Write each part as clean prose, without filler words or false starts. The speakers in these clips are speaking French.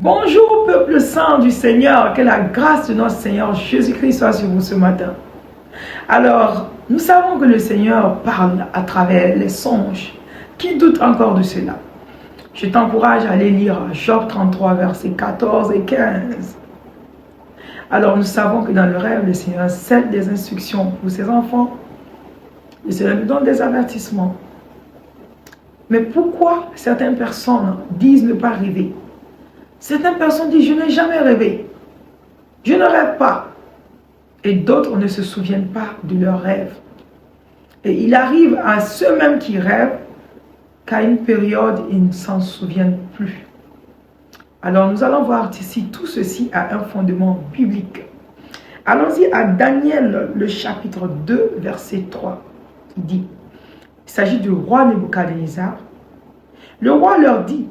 Bonjour peuple saint du Seigneur, que la grâce de notre Seigneur Jésus-Christ soit sur vous ce matin. Alors, nous savons que le Seigneur parle à travers les songes. Qui doute encore de cela? Je t'encourage à aller lire Job 33, versets 14 et 15. Alors, nous savons que dans le rêve, le Seigneur scelle des instructions pour ses enfants. Le Seigneur nous donne des avertissements. Mais pourquoi certaines personnes disent ne pas rêver? Certaines personnes disent, je n'ai jamais rêvé. Je ne rêve pas. Et d'autres ne se souviennent pas de leurs rêves. Et il arrive à ceux-mêmes qui rêvent qu'à une période, ils ne s'en souviennent plus. Alors nous allons voir ici, tout ceci a un fondement biblique. Allons-y à Daniel, le chapitre 2, verset 3, qui dit, il s'agit du roi Nebuchadnezzar. Le roi leur dit,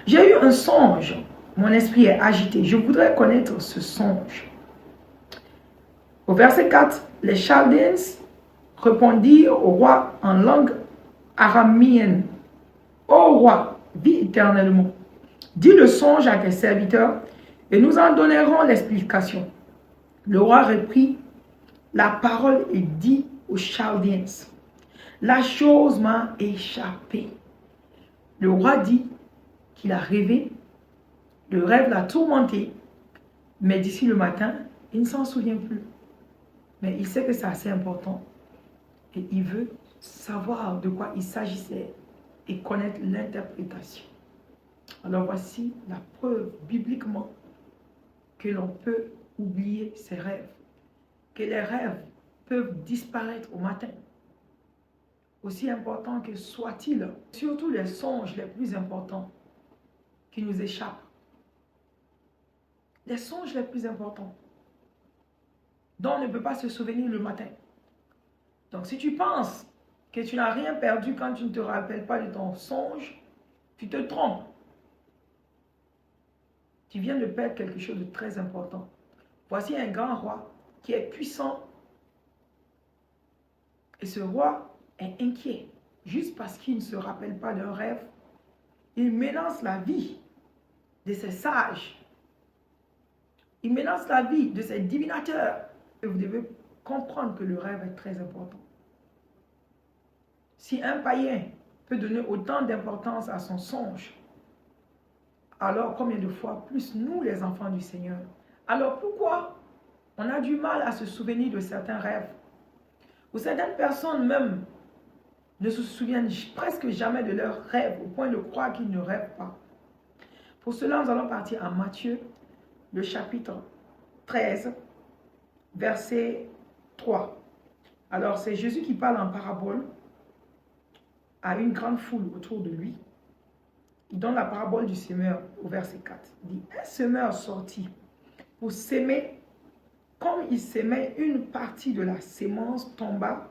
j'ai eu un songe. Mon esprit est agité. Je voudrais connaître ce songe. Au verset 4, les Chaldeans répondirent au roi en langue araméenne. Ô roi, vis éternellement. Dis le songe à tes serviteurs et nous en donnerons l'explication. Le roi reprit la parole et dit aux Chaldeans, la chose m'a échappé. Le roi dit qu'il a rêvé. Le rêve l'a tourmenté, mais d'ici le matin, il ne s'en souvient plus. Mais il sait que c'est assez important et il veut savoir de quoi il s'agissait et connaître l'interprétation. Alors voici la preuve bibliquement que l'on peut oublier ses rêves, que les rêves peuvent disparaître au matin. Aussi important que soit-il, surtout les songes les plus importants qui nous échappent. Les songes les plus importants dont on ne peut pas se souvenir le matin. Donc si tu penses que tu n'as rien perdu quand tu ne te rappelles pas de ton songe, tu te trompes. Tu viens de perdre quelque chose de très important. Voici un grand roi qui est puissant. Et ce roi est inquiet. Juste parce qu'il ne se rappelle pas d'un rêve, il menace la vie de ses sages. Il menace la vie de ses divinateurs. Et vous devez comprendre que le rêve est très important. Si un païen peut donner autant d'importance à son songe, alors combien de fois plus nous, les enfants du Seigneur? Alors pourquoi on a du mal à se souvenir de certains rêves? Ou certaines personnes même ne se souviennent presque jamais de leurs rêves, au point de croire qu'ils ne rêvent pas. Pour cela, nous allons partir à Matthieu, le chapitre 13, verset 3. Alors, c'est Jésus qui parle en parabole à une grande foule autour de lui. Il donne la parabole du semeur au verset 4. Il dit, un semeur sortit pour s'aimer. Comme il s'aimait, une partie de la sémence tomba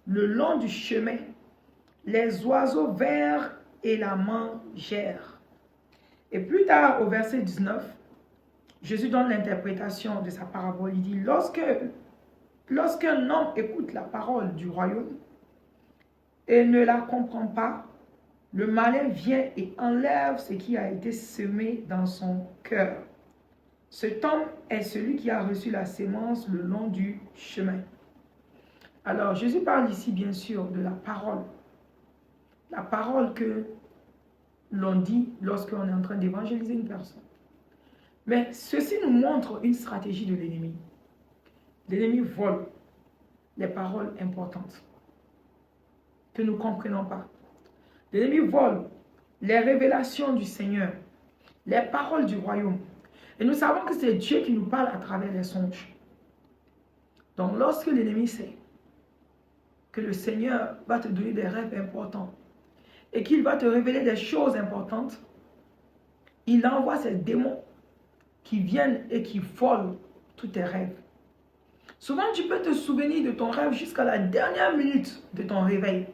le long du chemin. Les oiseaux vinrent et la mangèrent. Et plus tard, au verset 19, Jésus donne l'interprétation de sa parabole. Il dit, lorsqu'un homme écoute la parole du royaume et ne la comprend pas, le malin vient et enlève ce qui a été semé dans son cœur. Cet homme est celui qui a reçu la sémence le long du chemin. Alors, Jésus parle ici, bien sûr, de la parole. La parole que l'on dit lorsqu'on est en train d'évangéliser une personne. Mais ceci nous montre une stratégie de l'ennemi. L'ennemi vole les paroles importantes que nous ne comprenons pas. L'ennemi vole les révélations du Seigneur, les paroles du royaume. Et nous savons que c'est Dieu qui nous parle à travers les songes. Donc lorsque l'ennemi sait que le Seigneur va te donner des rêves importants et qu'il va te révéler des choses importantes, il envoie ses démons qui viennent et qui volent tous tes rêves. Souvent, tu peux te souvenir de ton rêve jusqu'à la dernière minute de ton réveil.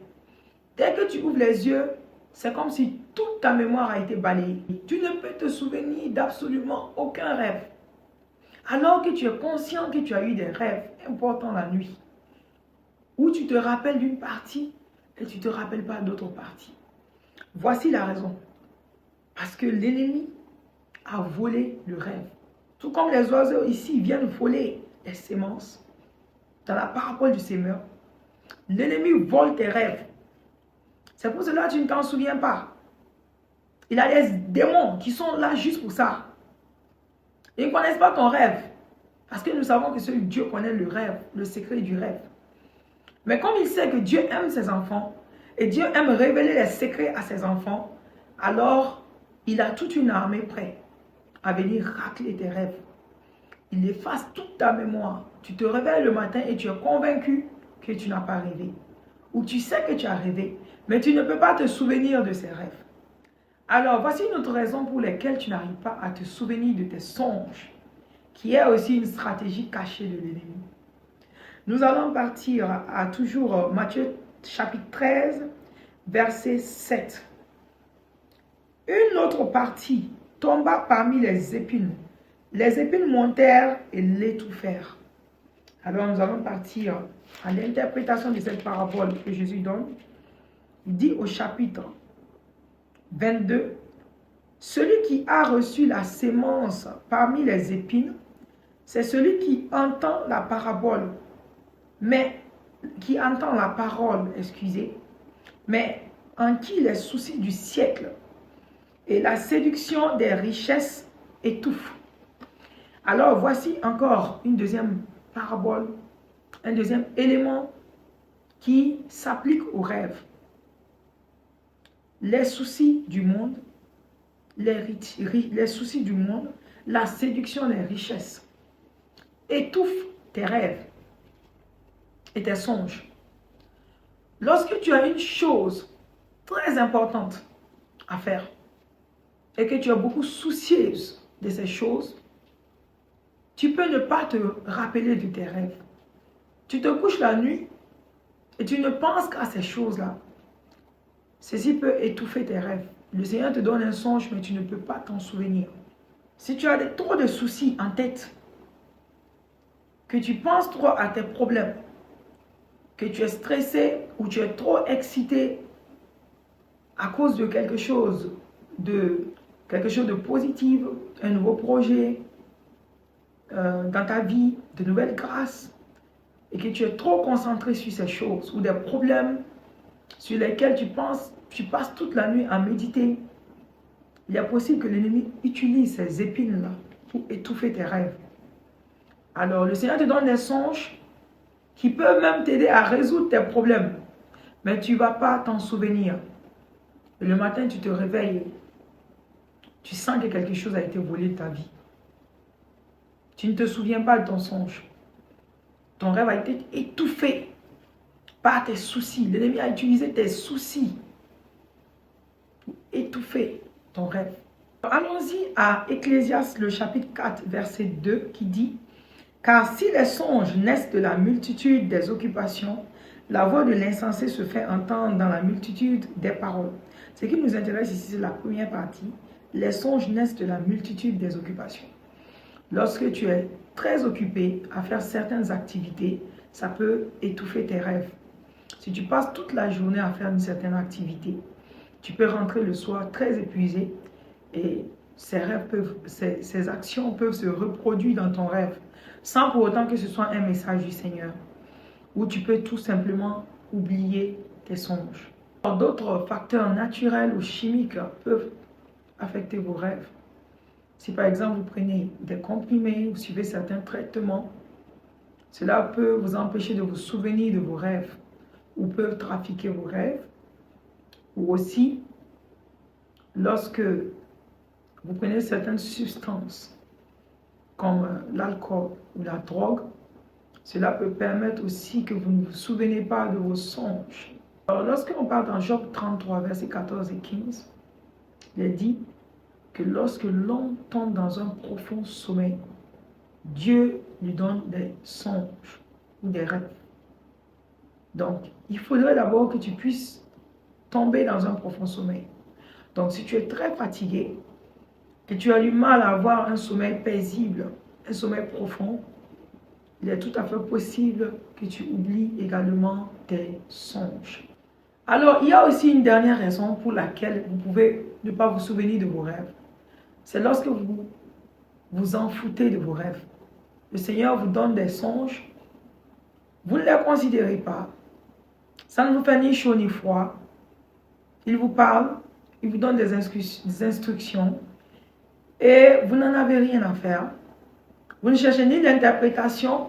Dès que tu ouvres les yeux, c'est comme si toute ta mémoire a été balayée. Tu ne peux te souvenir d'absolument aucun rêve. Alors que tu es conscient que tu as eu des rêves importants la nuit. Où tu te rappelles d'une partie et tu ne te rappelles pas d'autre partie. Voici la raison. Parce que l'ennemi à voler le rêve. Tout comme les oiseaux ici viennent voler les semences. Dans la parabole du semeur, l'ennemi vole tes rêves. C'est pour cela que tu ne t'en souviens pas. Il a des démons qui sont là juste pour ça. Ils ne connaissent pas ton rêve. Parce que nous savons que seul Dieu connaît le rêve, le secret du rêve. Mais comme il sait que Dieu aime ses enfants, et Dieu aime révéler les secrets à ses enfants, alors il a toute une armée prête à venir racler tes rêves. Il efface toute ta mémoire. Tu te réveilles le matin et tu es convaincu que tu n'as pas rêvé. Ou tu sais que tu as rêvé, mais tu ne peux pas te souvenir de ces rêves. Alors, voici une autre raison pour laquelle tu n'arrives pas à te souvenir de tes songes, qui est aussi une stratégie cachée de l'ennemi. Nous allons partir à toujours Matthieu chapitre 13, verset 7. Une autre partie tomba parmi les épines. Les épines montèrent et l'étouffèrent. Alors nous allons partir à l'interprétation de cette parabole que Jésus donne. Il dit au chapitre 22, « Celui qui a reçu la sémence parmi les épines, c'est celui qui entend la parabole, mais mais en qui les soucis du siècle et la séduction des richesses étouffent. » Alors voici encore une deuxième parabole, un deuxième élément qui s'applique au rêve. Les soucis du monde, les soucis du monde, la séduction des richesses étouffent tes rêves et tes songes. Lorsque tu as une chose très importante à faire et que tu es beaucoup soucieuse de ces choses, tu peux ne pas te rappeler de tes rêves. Tu te couches la nuit et tu ne penses qu'à ces choses-là. Ceci peut étouffer tes rêves. Le Seigneur te donne un songe, mais tu ne peux pas t'en souvenir. Si tu as trop de soucis en tête, que tu penses trop à tes problèmes, que tu es stressé ou tu es trop excité à cause de quelque chose de positif, un nouveau projet dans ta vie, de nouvelles grâces, et que tu es trop concentré sur ces choses ou des problèmes sur lesquels tu passes toute la nuit à méditer, il est possible que l'ennemi utilise ces épines-là pour étouffer tes rêves. Alors, le Seigneur te donne des songes qui peuvent même t'aider à résoudre tes problèmes, mais tu ne vas pas t'en souvenir. Et le matin, tu te réveilles, tu sens que quelque chose a été volé de ta vie. Tu ne te souviens pas de ton songe. Ton rêve a été étouffé par tes soucis. L'ennemi a utilisé tes soucis pour étouffer ton rêve. Allons-y à Ecclésiaste, le chapitre 4, verset 2, qui dit « Car si les songes naissent de la multitude des occupations, la voix de l'insensé se fait entendre dans la multitude des paroles. » Ce qui nous intéresse ici, c'est la première partie. Les songes naissent de la multitude des occupations. Lorsque tu es très occupé à faire certaines activités, ça peut étouffer tes rêves. Si tu passes toute la journée à faire une certaine activité, tu peux rentrer le soir très épuisé et ces actions peuvent se reproduire dans ton rêve sans pour autant que ce soit un message du Seigneur. Ou tu peux tout simplement oublier tes songes. D'autres facteurs naturels ou chimiques peuvent affecter vos rêves. Si par exemple vous prenez des comprimés, vous suivez certains traitements, cela peut vous empêcher de vous souvenir de vos rêves ou peuvent trafiquer vos rêves. Ou aussi, lorsque vous prenez certaines substances comme l'alcool ou la drogue, cela peut permettre aussi que vous ne vous souvenez pas de vos songes. Alors lorsqu'on parle dans Job 33, versets 14 et 15, il est dit que lorsque l'homme tombe dans un profond sommeil, Dieu lui donne des songes ou des rêves. Donc, il faudrait d'abord que tu puisses tomber dans un profond sommeil. Donc, si tu es très fatigué, que tu as du mal à avoir un sommeil paisible, un sommeil profond, il est tout à fait possible que tu oublies également tes songes. Alors, il y a aussi une dernière raison pour laquelle vous pouvez ne pas vous souvenir de vos rêves. c'est lorsque vous vous en foutez de vos rêves. Le Seigneur vous donne des songes, vous ne les considérez pas. Ça ne vous fait ni chaud ni froid. Il vous parle, il vous donne des instructions et vous n'en avez rien à faire. Vous ne cherchez ni l'interprétation,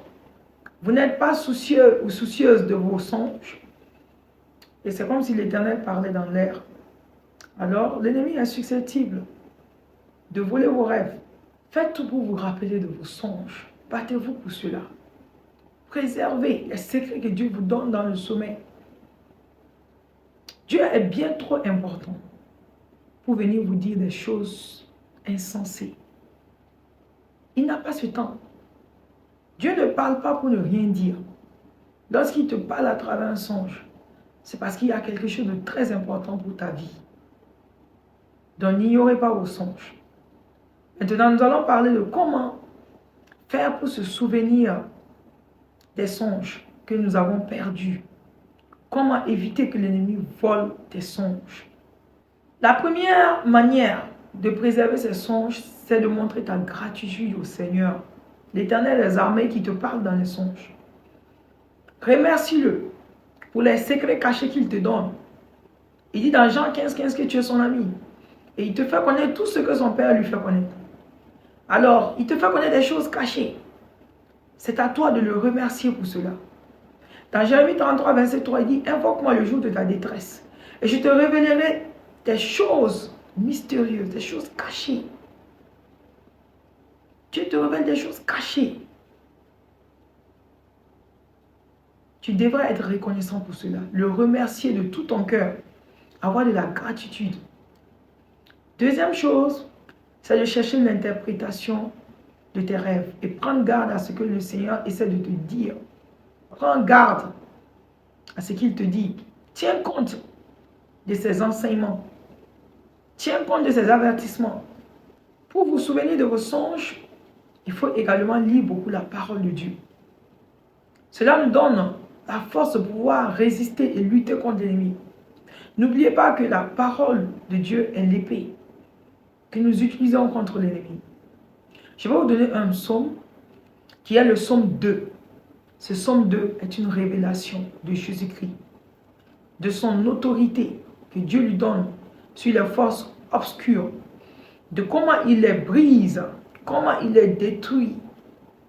vous n'êtes pas soucieux ou soucieuse de vos songes. Et c'est comme si l'Éternel parlait dans l'air. Alors, l'ennemi est susceptible de voler vos rêves. Faites tout pour vous rappeler de vos songes. Battez-vous pour cela. Préservez les secrets que Dieu vous donne dans le sommeil. Dieu est bien trop important pour venir vous dire des choses insensées. Il n'a pas ce temps. Dieu ne parle pas pour ne rien dire. Lorsqu'il te parle à travers un songe, c'est parce qu'il y a quelque chose de très important pour ta vie. Donc n'ignorez pas vos songes. Maintenant, nous allons parler de comment faire pour se souvenir des songes que nous avons perdus. Comment éviter que l'ennemi vole tes songes. La première manière de préserver ces songes, c'est de montrer ta gratitude au Seigneur, l'Éternel des armées qui te parle dans les songes. Remercie-le pour les secrets cachés qu'il te donne. Il dit dans Jean 15:15 que tu es son ami. Et il te fait connaître tout ce que son Père lui fait connaître. Alors, il te fait connaître des choses cachées. C'est à toi de le remercier pour cela. Dans Jérémie 33, verset 3, il dit, invoque-moi le jour de ta détresse. Et je te révélerai des choses mystérieuses, des choses cachées. Dieu te révèle des choses cachées. Tu devrais être reconnaissant pour cela. Le remercier de tout ton cœur. Avoir de la gratitude. Deuxième chose, c'est de chercher l'interprétation de tes rêves. Et prendre garde à ce que le Seigneur essaie de te dire. Prends garde à ce qu'il te dit. Tiens compte de ses enseignements. Tiens compte de ses avertissements. Pour vous souvenir de vos songes, il faut également lire beaucoup la parole de Dieu. Cela nous donne la force de pouvoir résister et lutter contre l'ennemi. N'oubliez pas que la parole de Dieu est l'épée que nous utilisons contre l'ennemi. Je vais vous donner un psaume qui est le psaume 2. Ce psaume 2 est une révélation de Jésus-Christ, de son autorité que Dieu lui donne sur les forces obscures, de comment il les brise, comment il les détruit,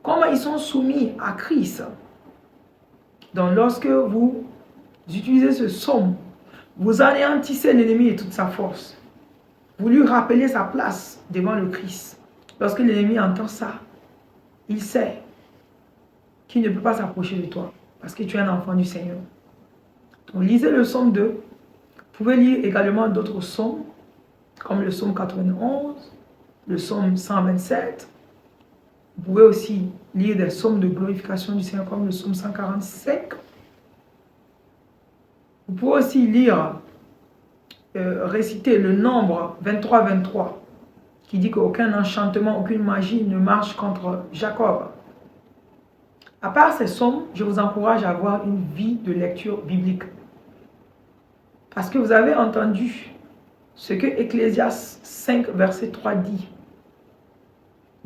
comment ils sont soumis à Christ. Donc lorsque vous utilisez ce psaume, vous anéantissez l'ennemi et toute sa force. Vous lui rappelez sa place devant le Christ. Lorsque l'ennemi entend ça, il sait qu'il ne peut pas s'approcher de toi parce que tu es un enfant du Seigneur. Donc lisez le psaume 2. Vous pouvez lire également d'autres psaumes comme le psaume 91, le psaume 127. Vous pouvez aussi lire des psaumes de glorification du Seigneur comme le psaume 145. Vous pouvez aussi lire, réciter le nombre 23-23 qui dit qu'aucun enchantement, aucune magie ne marche contre Jacob. À part ces psaumes, je vous encourage à avoir une vie de lecture biblique. Parce que vous avez entendu ce que Ecclésiaste 5, verset 3 dit.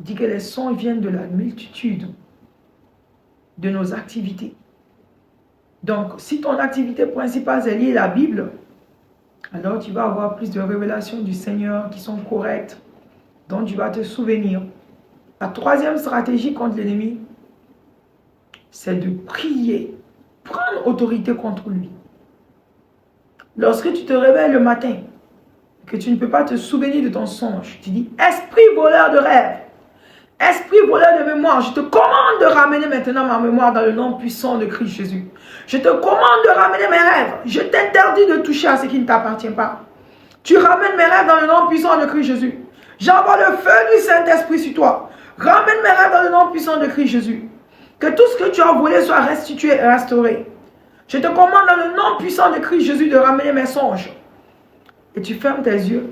Il dit que les songes viennent de la multitude de nos activités. Donc, si ton activité principale c'est lire la Bible, alors tu vas avoir plus de révélations du Seigneur qui sont correctes, dont tu vas te souvenir. La troisième stratégie contre l'ennemi, c'est de prier, prendre autorité contre lui. Lorsque tu te réveilles le matin, que tu ne peux pas te souvenir de ton songe, tu dis, esprit voleur de rêve, esprit voleur de mémoire, je te commande de ramener maintenant ma mémoire dans le nom puissant de Christ Jésus. Je te commande de ramener mes rêves. Je t'interdis de toucher à ce qui ne t'appartient pas. Tu ramènes mes rêves dans le nom puissant de Christ Jésus. J'envoie le feu du Saint-Esprit sur toi. Ramène mes rêves dans le nom puissant de Christ Jésus. Que tout ce que tu as volé soit restitué et restauré. Je te commande dans le nom puissant de Christ Jésus de ramener mes songes. Et tu fermes tes yeux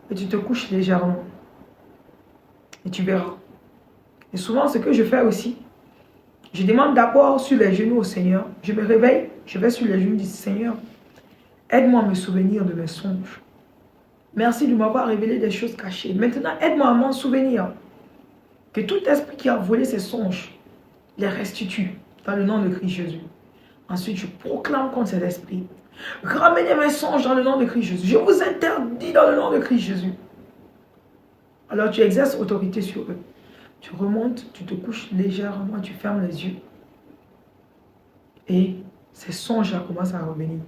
et tu te couches légèrement. Et tu verras. Et souvent, ce que je fais aussi, je demande d'abord sur les genoux au Seigneur. Je me réveille, je vais sur les genoux du Seigneur. Aide-moi à me souvenir de mes songes. Merci de m'avoir révélé des choses cachées. Maintenant, aide-moi à m'en souvenir. Que tout esprit qui a volé ces songes les restitue dans le nom de Christ Jésus. Ensuite, je proclame contre cet esprit. Ramenez mes songes dans le nom de Christ Jésus. Je vous interdis dans le nom de Christ Jésus. Alors tu exerces autorité sur eux. Tu remontes, tu te couches légèrement, tu fermes les yeux. Et ces songes-là commencent à revenir.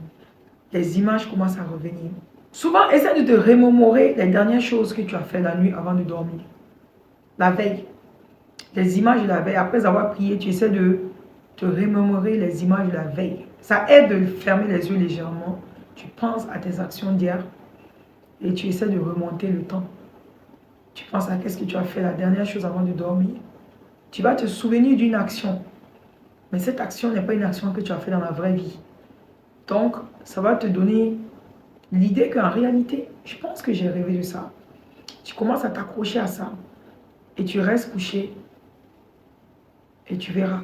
Les images commencent à revenir. Souvent, essaie de te remémorer les dernières choses que tu as fait la nuit avant de dormir. La veille. Les images de la veille. Après avoir prié, tu essaies de te remémorer les images de la veille. Ça aide de fermer les yeux légèrement. Tu penses à tes actions d'hier et tu essaies de remonter le temps. Tu penses à qu'est-ce que tu as fait la dernière chose avant de dormir. Tu vas te souvenir d'une action. Mais cette action n'est pas une action que tu as fait dans la vraie vie. Donc, ça va te donner l'idée qu'en réalité, je pense que j'ai rêvé de ça. Tu commences à t'accrocher à ça. Et tu restes couché. Et tu verras.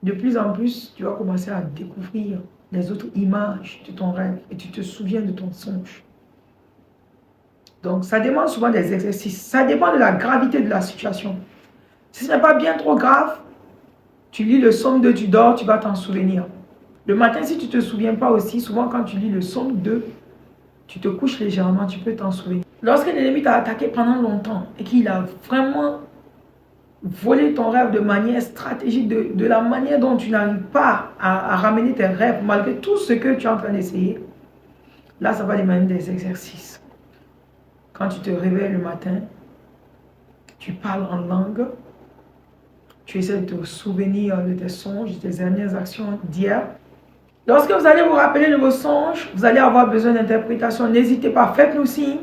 De plus en plus, tu vas commencer à découvrir les autres images de ton rêve. Et tu te souviens de ton songe. Donc, ça demande souvent des exercices. Ça dépend de la gravité de la situation. Si ce n'est pas bien trop grave, tu lis le psaume 2, tu dors, tu vas t'en souvenir. Le matin, si tu ne te souviens pas aussi, souvent quand tu lis le psaume 2, tu te couches légèrement, tu peux t'en souvenir. Lorsque l'ennemi t'a attaqué pendant longtemps et qu'il a vraiment volé ton rêve de manière stratégique, de la manière dont tu n'arrives pas à ramener tes rêves, malgré tout ce que tu es en train d'essayer, là, ça va demander des exercices. Quand tu te réveilles le matin, tu parles en langue, tu essaies de te souvenir de tes songes, de tes dernières actions d'hier. Lorsque vous allez vous rappeler de vos songes, vous allez avoir besoin d'interprétation. N'hésitez pas, faites-nous signe.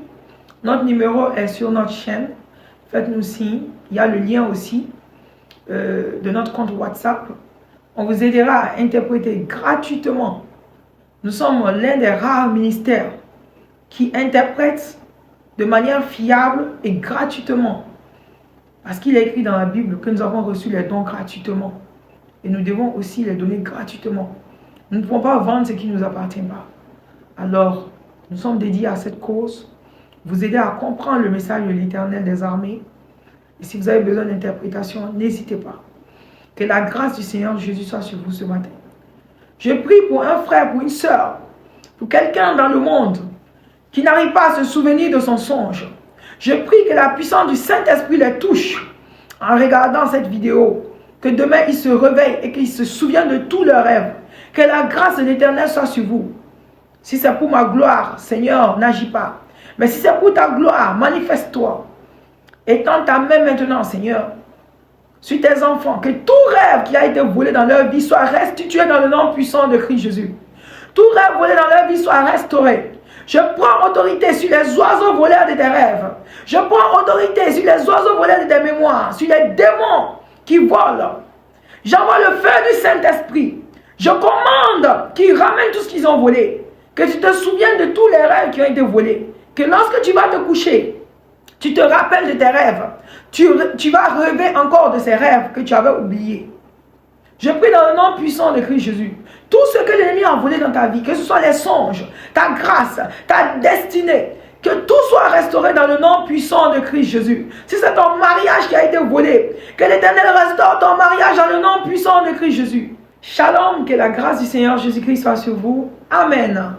Notre numéro est sur notre chaîne. Faites-nous signe. Il y a le lien aussi de notre compte WhatsApp. On vous aidera à interpréter gratuitement. Nous sommes l'un des rares ministères qui interprètent de manière fiable et gratuitement. Parce qu'il est écrit dans la Bible que nous avons reçu les dons gratuitement. Et nous devons aussi les donner gratuitement. Nous ne pouvons pas vendre ce qui ne nous appartient pas. Alors, nous sommes dédiés à cette cause. Vous aider à comprendre le message de l'Éternel des armées. Et si vous avez besoin d'interprétation, n'hésitez pas. Que la grâce du Seigneur Jésus soit sur vous ce matin. Je prie pour un frère, pour une soeur, pour quelqu'un dans le monde qui n'arrive pas à se souvenir de son songe. Je prie que la puissance du Saint-Esprit les touche en regardant cette vidéo. Que demain, ils se réveillent et qu'ils se souviennent de tous leurs rêves. Que la grâce de l'Éternel soit sur vous. Si c'est pour ma gloire, Seigneur, n'agis pas. Mais si c'est pour ta gloire, manifeste-toi. Étends ta main maintenant, Seigneur, sur tes enfants. Que tout rêve qui a été volé dans leur vie soit restitué dans le nom puissant de Christ Jésus. Tout rêve volé dans leur vie soit restauré. Je prends autorité sur les oiseaux voleurs de tes rêves. Je prends autorité sur les oiseaux voleurs de tes mémoires, sur les démons qui volent. J'envoie le feu du Saint-Esprit. Je commande qu'ils ramènent tout ce qu'ils ont volé. Que tu te souviennes de tous les rêves qui ont été volés. Que lorsque tu vas te coucher, tu te rappelles de tes rêves. Tu vas rêver encore de ces rêves que tu avais oubliés. Je prie dans le nom puissant de Christ Jésus. Tout ce que l'ennemi a volé dans ta vie, que ce soit les songes, ta grâce, ta destinée, que tout soit restauré dans le nom puissant de Christ Jésus. Si c'est ton mariage qui a été volé, que l'Éternel restaure ton mariage dans le nom puissant de Christ Jésus. Shalom, que la grâce du Seigneur Jésus-Christ soit sur vous. Amen.